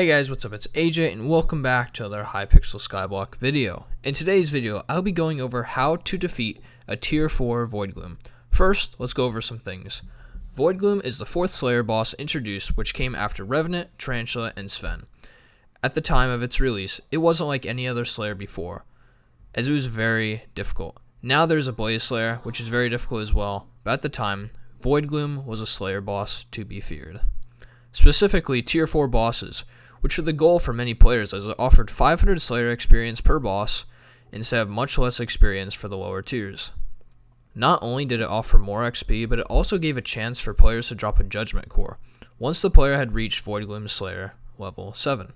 Hey guys, what's up? It's AJ and welcome back to another Hypixel Skyblock video. In today's video, I'll be going over how to defeat a tier 4 Voidgloom. First, let's go over some things. Voidgloom is the 4th Slayer boss introduced, which came after Revenant, Tarantula, and Sven. At the time of its release, it wasn't like any other Slayer before, as it was very difficult. Now there's a Blaze Slayer, which is very difficult as well, but at the time, Voidgloom was a Slayer boss to be feared. Specifically, tier 4 bosses, which were the goal for many players as it offered 500 Slayer experience per boss instead of much less experience for the lower tiers. Not only did it offer more XP, but it also gave a chance for players to drop a Judgment Core once the player had reached Voidgloom Slayer level 7.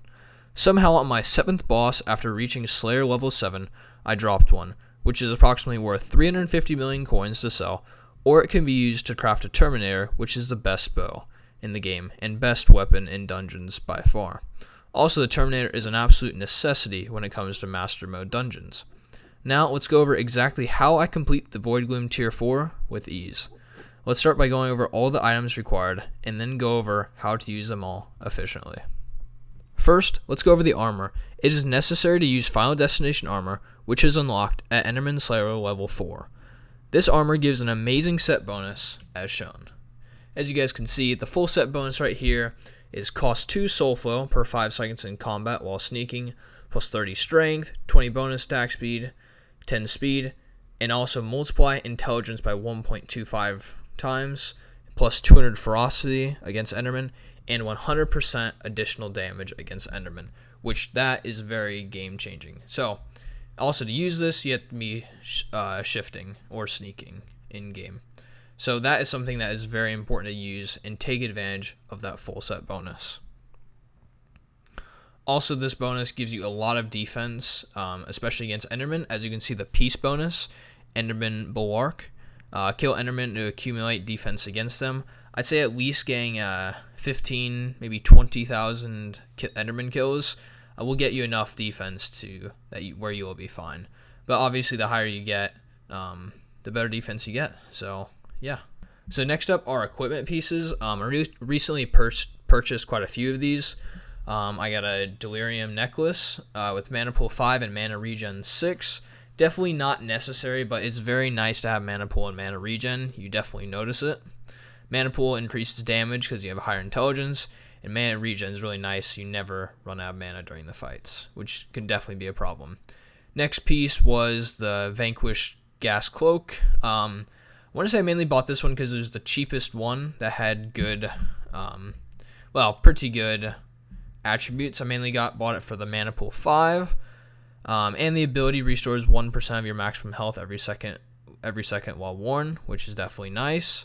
Somehow on my 7th boss after reaching Slayer level 7, I dropped one, which is approximately worth 350 million coins to sell, or it can be used to craft a Terminator, which is the best bow in the game and best weapon in dungeons by far. Also, the Terminator is an absolute necessity when it comes to Master Mode dungeons. Now, let's go over exactly how I complete the Voidgloom tier 4 with ease. Let's start by going over all the items required and then go over how to use them all efficiently. First, let's go over the armor. It is necessary to use Final Destination armor, which is unlocked at Enderman Slayer level 4. This armor gives an amazing set bonus as shown. As you guys can see, the full set bonus right here is cost 2 soul flow per 5 seconds in combat while sneaking, plus 30 strength, 20 bonus stack speed, 10 speed, and also multiply intelligence by 1.25 times, plus 200 ferocity against Enderman, and 100% additional damage against Enderman, which that is very game changing. So, also to use this, you have to be shifting or sneaking in game. So that is something that is very important to use and take advantage of that full set bonus. Also, this bonus gives you a lot of defense, especially against Enderman. As you can see, the peace bonus, Enderman Bulwark, kill Enderman to accumulate defense against them. I'd say at least getting 15, maybe 20,000 Enderman kills will get you enough defense to where you will be fine. But obviously, the higher you get, the better defense you get. So yeah. So next up are equipment pieces. I recently purchased quite a few of these. I got a Delirium necklace with Mana Pool 5 and Mana Regen 6. Definitely not necessary, but it's very nice to have Mana Pool and Mana Regen. You definitely notice it. Mana Pool increases damage because you have a higher intelligence, and Mana Regen is really nice. You never run out of mana during the fights, which can definitely be a problem. Next piece was the Vanquish Gas Cloak. I want to say I mainly bought this one because it was the cheapest one that had good, pretty good attributes. I mainly bought it for the Mana Pool 5, and the ability restores 1% of your maximum health every second while worn, which is definitely nice.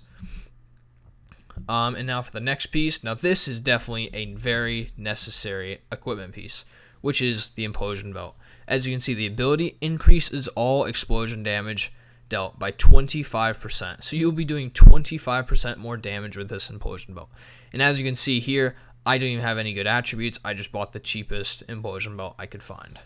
And now for the next piece. Now this is definitely a very necessary equipment piece, which is the Implosion Belt. As you can see, the ability increases all explosion damage dealt by 25%. So you'll be doing 25% more damage with this Implosion Belt. And as you can see here, I don't even have any good attributes. I just bought the cheapest Implosion Belt I could find.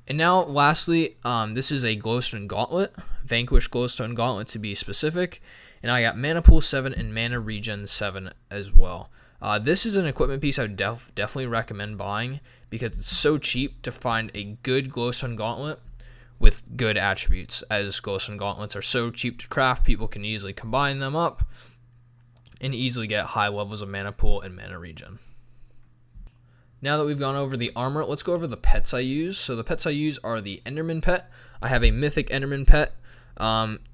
And now, lastly, this is a Glowstone Gauntlet, Vanquish Glowstone Gauntlet to be specific. And I got Mana Pool 7 and Mana Regen 7 as well. This is an equipment piece I would definitely recommend buying because it's so cheap to find a good Glowstone Gauntlet with good attributes. As Glowstone Gauntlets are so cheap to craft, people can easily combine them up and easily get high levels of Mana Pool and Mana Regen. Now that we've gone over the armor, let's go over the pets I use. So the pets I use are the Enderman pet. I have a mythic Enderman pet.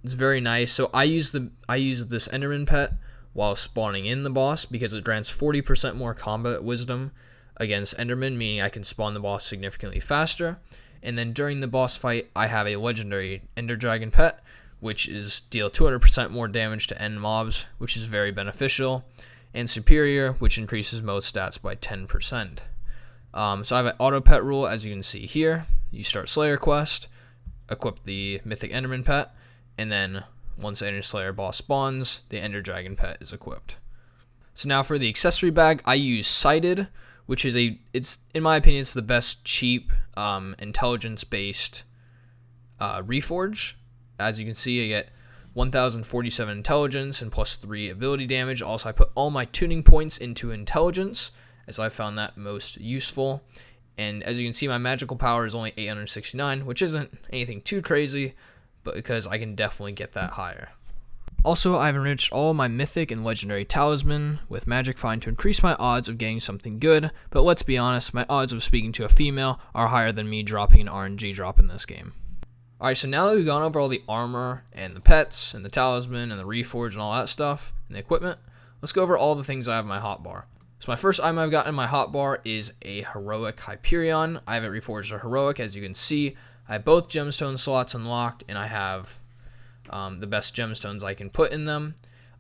It's very nice. So I use this Enderman pet while spawning in the boss because it grants 40% more combat wisdom against Enderman, meaning I can spawn the boss significantly faster. And then during the boss fight, I have a legendary Ender Dragon pet, which is deal 200% more damage to end mobs, which is very beneficial, and superior, which increases mode stats by 10%. So I have an auto pet rule, as you can see here. You start Slayer quest, equip the Mythic Enderman pet, and then once the Ender Slayer boss spawns, the Ender Dragon pet is equipped. So now for the accessory bag, I use Sighted, which is it's in my opinion, it's the best cheap intelligence-based reforge. As you can see, I get 1047 intelligence and plus 3 ability damage. Also, I put all my tuning points into intelligence, as I found that most useful. And as you can see, my magical power is only 869, which isn't anything too crazy, but because I can definitely get that higher. Also, I've enriched all my mythic and legendary talisman with magic find to increase my odds of getting something good, but let's be honest, my odds of speaking to a female are higher than me dropping an RNG drop in this game. Alright, so now that we've gone over all the armor and the pets and the talisman and the reforge and all that stuff and the equipment, let's go over all the things I have in my hotbar. So my first item I've got in my hotbar is a heroic Hyperion. I have it reforged to heroic, as you can see. I have both gemstone slots unlocked, and I have the best gemstones I can put in them.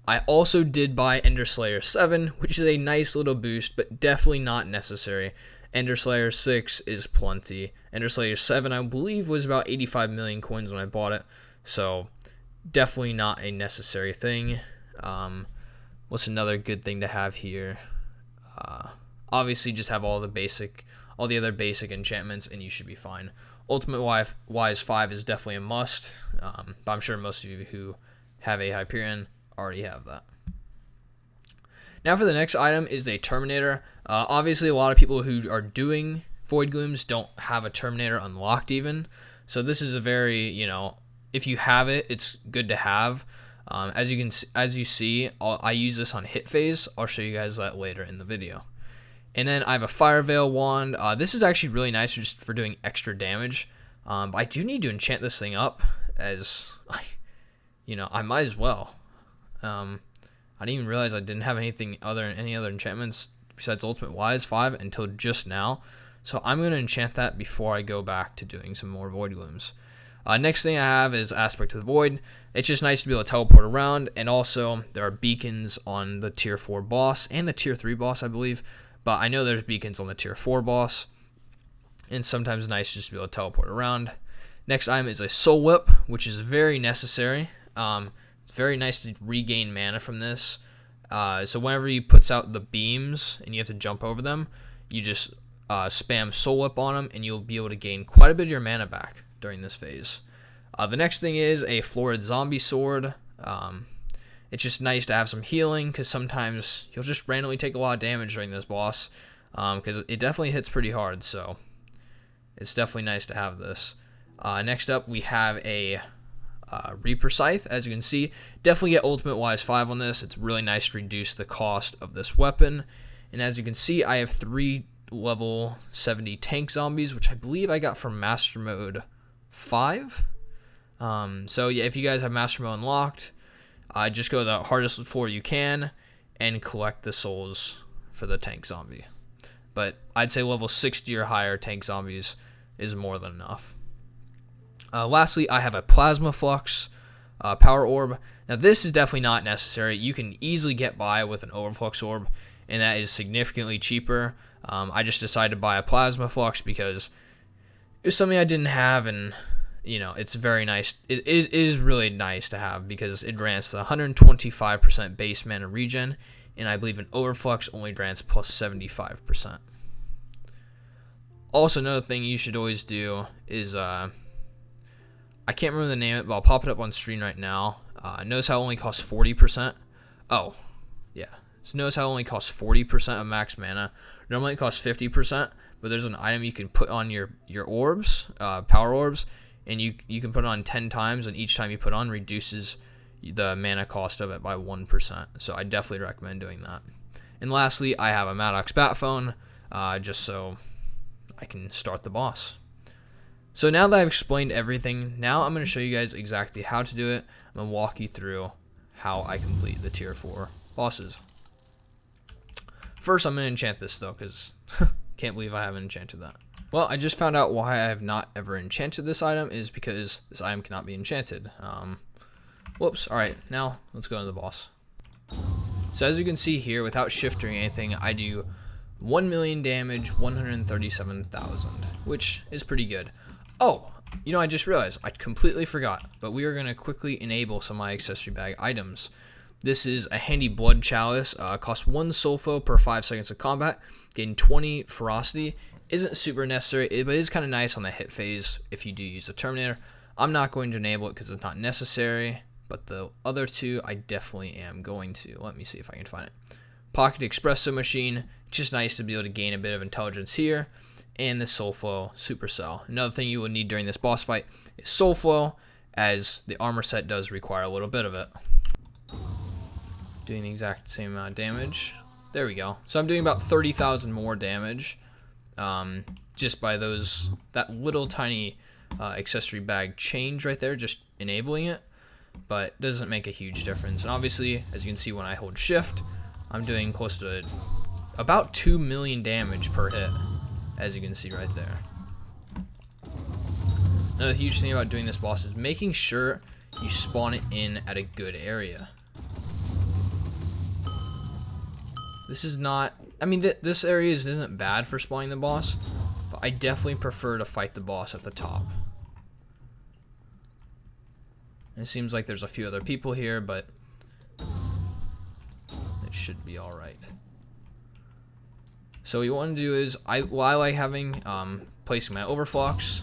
I also did buy Ender Slayer 7, which is a nice little boost, but definitely not necessary. Ender Slayer 6 is plenty. Ender Slayer 7, I believe, was about 85 million coins when I bought it, so definitely not a necessary thing. What's another good thing to have here? Obviously, just have all the other basic enchantments, and you should be fine. Ultimate Wise 5 is definitely a must, but I'm sure most of you who have a Hyperion already have that. Now for the next item is a Terminator. Obviously, a lot of people who are doing Voidglooms don't have a Terminator unlocked even, so this is a very, if you have it, it's good to have. As you see, I use this on hit phase. I'll show you guys that later in the video. And then I have a Fire Veil wand. This is actually really nice just for doing extra damage. But I do need to enchant this thing up, as I might as well. I didn't even realize I didn't have any other enchantments besides Ultimate Wise 5 until just now. So I'm going to enchant that before I go back to doing some more Voidglooms. Next thing I have is Aspect of the Void. It's just nice to be able to teleport around, and also there are beacons on the tier 4 boss and the tier 3 boss, I believe, but I know there's beacons on the tier 4 boss, and sometimes nice just to be able to teleport around. Next item is a Soul Whip, which is very necessary. It's very nice to regain mana from this. So whenever he puts out the beams and you have to jump over them, you just spam Soul Whip on them, and you'll be able to gain quite a bit of your mana back during this phase. The next thing is a Florid Zombie Sword. It's just nice to have some healing, because sometimes you'll just randomly take a lot of damage during this boss, because it definitely hits pretty hard, so it's definitely nice to have this. Next up, we have a Reaper Scythe. As you can see, definitely get Ultimate Wise 5 on this. It's really nice to reduce the cost of this weapon. And as you can see, I have 3 level 70 tank zombies, which I believe I got from Master Mode 5. So yeah, if you guys have Master Mode unlocked, just go to the hardest floor you can and collect the souls for the tank zombie. But I'd say level 60 or higher tank zombies is more than enough. Lastly, I have a Plasma Flux Power Orb. Now this is definitely not necessary. You can easily get by with an Overflux Orb, and that is significantly cheaper. I just decided to buy a Plasma Flux because it was something I didn't have, and it's very nice. It is really nice to have because it grants the 125% base mana regen, and I believe an Overflux only grants plus 75%. Also, another thing you should always do is, I can't remember the name of it, but I'll pop it up on screen right now. Notice how it only costs 40%. Oh, yeah. So notice how it only costs 40% of max mana. Normally it costs 50%, but there's an item you can put on your orbs, power orbs, and you can put it on 10 times, and each time you put on reduces the mana cost of it by 1%. So I definitely recommend doing that. And lastly, I have a Maddox Bat Phone, just so I can start the boss. So now that I've explained everything, now I'm going to show you guys exactly how to do it. I'm going to walk you through how I complete the tier 4 bosses. First, I'm going to enchant this though, because can't believe I haven't enchanted that. Well, I just found out why I have not ever enchanted this item is because this item cannot be enchanted. Whoops. Alright, now let's go to the boss. So as you can see here, without shifting anything, I do 1 million damage, 137,000, which is pretty good. Oh, I just realized, I completely forgot, but we are going to quickly enable some of my accessory bag items. This is a handy blood chalice, costs 1 sulfo per 5 seconds of combat, getting 20 ferocity. Isn't super necessary, but it is kind of nice on the hit phase if you do use the Terminator. I'm not going to enable it because it's not necessary, but the other two I definitely am going to. Let me see if I can find it. Pocket Espresso Machine, just nice to be able to gain a bit of intelligence here. And the Soulflow Supercell. Another thing you will need during this boss fight is Soulflow, as the armor set does require a little bit of it. Doing the exact same amount of damage. There we go. So I'm doing about 30,000 more damage just by that little tiny accessory bag change right there, just enabling it. But it doesn't make a huge difference. And obviously, as you can see when I hold shift, I'm doing close to about 2 million damage per hit, as you can see right there. Another huge thing about doing this boss is making sure you spawn it in at a good area. This is not, I mean, this area isn't bad for spawning the boss, but I definitely prefer to fight the boss at the top. It seems like there's a few other people here, but it should be alright. So what you want to do is, I like having, placing my overflux,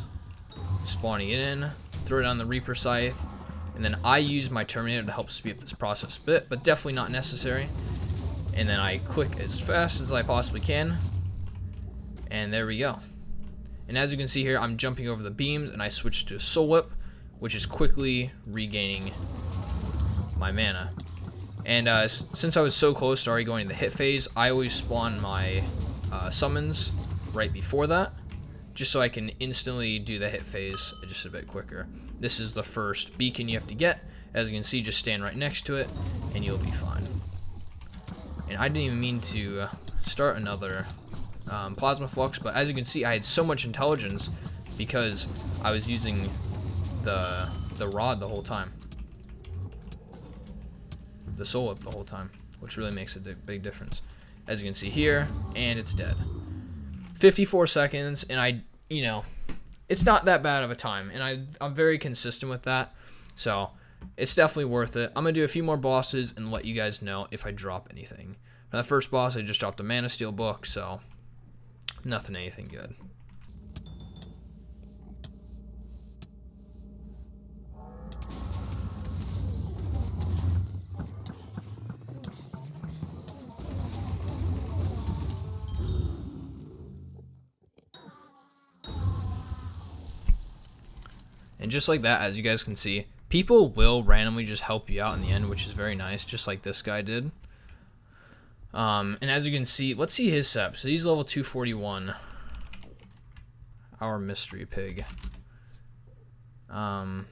spawning it in, throw it on the Reaper Scythe, and then I use my Terminator to help speed up this process a bit, but definitely not necessary. And then I click as fast as I possibly can, and there we go. And as you can see here, I'm jumping over the beams, and I switch to Soul Whip, which is quickly regaining my mana. And since I was so close to already going to the hit phase, I always spawn my summons right before that, just so I can instantly do the hit phase just a bit quicker. This is the first beacon you have to get. As you can see, just stand right next to it, and you'll be fine. And I didn't even mean to start another plasma flux, but as you can see, I had so much intelligence because I was using the rod the whole time, the soul whip the whole time, which really makes a big difference. As you can see here, and it's dead. 54 seconds, and it's not that bad of a time, and I'm very consistent with that, so it's definitely worth it. I'm gonna do a few more bosses and let you guys know if I drop anything. Now, the first boss, I just dropped a Mana Steel book, so anything good. And just like that, as you guys can see, people will randomly just help you out in the end, which is very nice, just like this guy did. And as you can see, let's see his sep. So he's level 241. Our mystery pig. So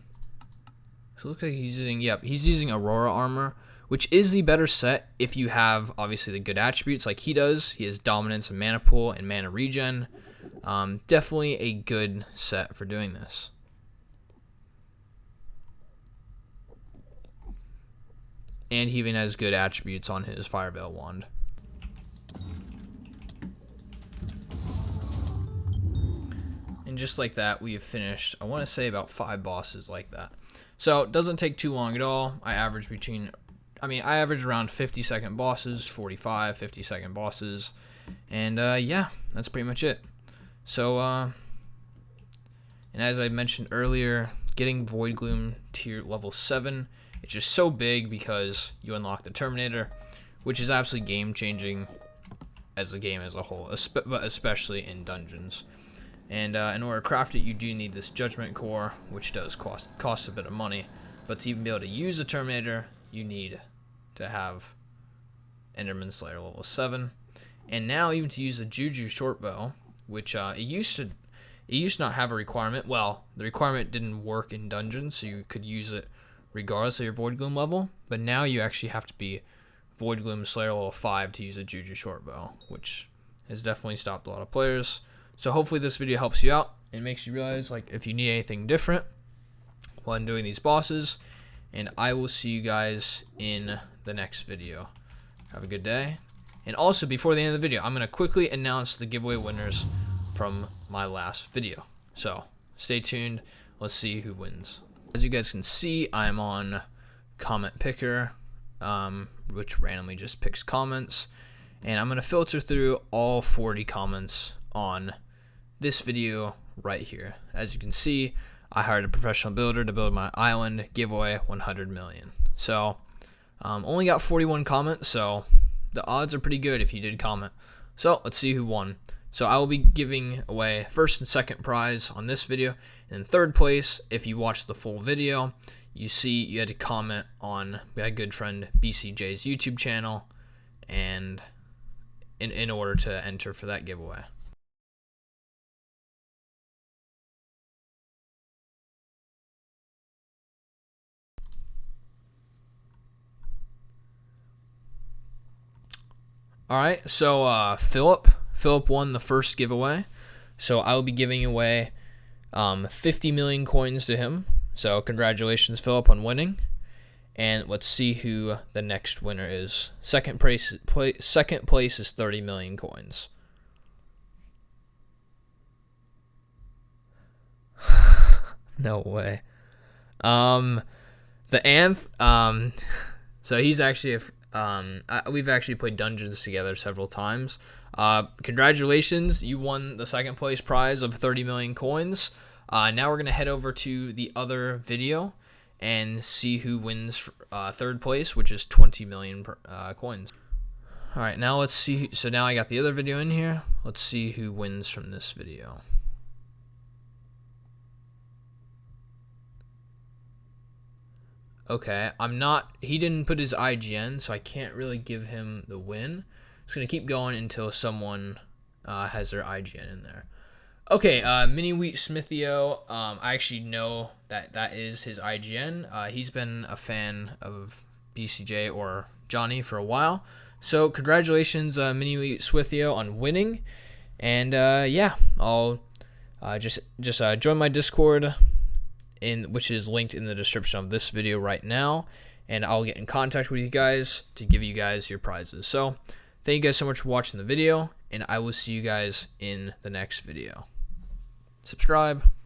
it looks like he's using Aurora armor, which is the better set if you have obviously the good attributes like he does. He has dominance and mana pool and mana regen. Definitely a good set for doing this. And he even has good attributes on his Fire Veil wand. And just like that, we have finished, I want to say, about 5 bosses like that. So it doesn't take too long at all. I average around 50-second bosses, 45, 50-second bosses. And yeah, that's pretty much it. So, and as I mentioned earlier, getting Voidgloom tier level 7, it's just so big because you unlock the Terminator, which is absolutely game-changing as a game as a whole, but especially in dungeons. And in order to craft it, you do need this Judgment Core, which does cost a bit of money. But to even be able to use the Terminator, you need to have Enderman Slayer level 7. And now even to use the Juju Shortbow, which it used to not have a requirement. Well, the requirement didn't work in dungeons, so you could use it regardless of your Voidgloom level, but now you actually have to be Voidgloom Slayer level 5 to use a Juju Shortbow, which has definitely stopped a lot of players. So hopefully this video helps you out and makes you realize if you need anything different while doing these bosses, and I will see you guys in the next video. Have a good day. And also, before the end of the video, I'm going to quickly announce the giveaway winners from my last video. So stay tuned. Let's see who wins. As you guys can see, I'm on Comment Picker, which randomly just picks comments. And I'm going to filter through all 40 comments on this video right here. As you can see, I hired a professional builder to build my island, giveaway 100 million. So only got 41 comments, so the odds are pretty good if you did comment. So let's see who won. So I will be giving away first and second prize on this video. And third place, if you watched the full video, you see you had to comment on my good friend BCJ's YouTube channel, and in order to enter for that giveaway. Alright, so Philip won the first giveaway. So I will be giving away 50 million coins to him. So congratulations, Philip, on winning. And let's see who the next winner is. Second place is 30 million coins. No way. The Anth, so he's actually we've actually played dungeons together several times. Congratulations, you won the second place prize of 30 million coins. Now we're gonna head over to the other video and see who wins third place, which is 20 million coins. All right, now let's see. So now I got the other video in here. Let's see who wins from this video. Okay, he didn't put his IGN, so I can't really give him the win. I'm just going to keep going until someone has their IGN in there. Okay, Mini Wheat Smithio, I actually know that is his IGN. He's been a fan of BCJ or Johnny for a while. So congratulations, Mini Wheat Smithio, on winning. And yeah, I'll just join my Discord, which is linked in the description of this video right now, and I'll get in contact with you guys to give you guys your prizes. So thank you guys so much for watching the video, and I will see you guys in the next video. Subscribe.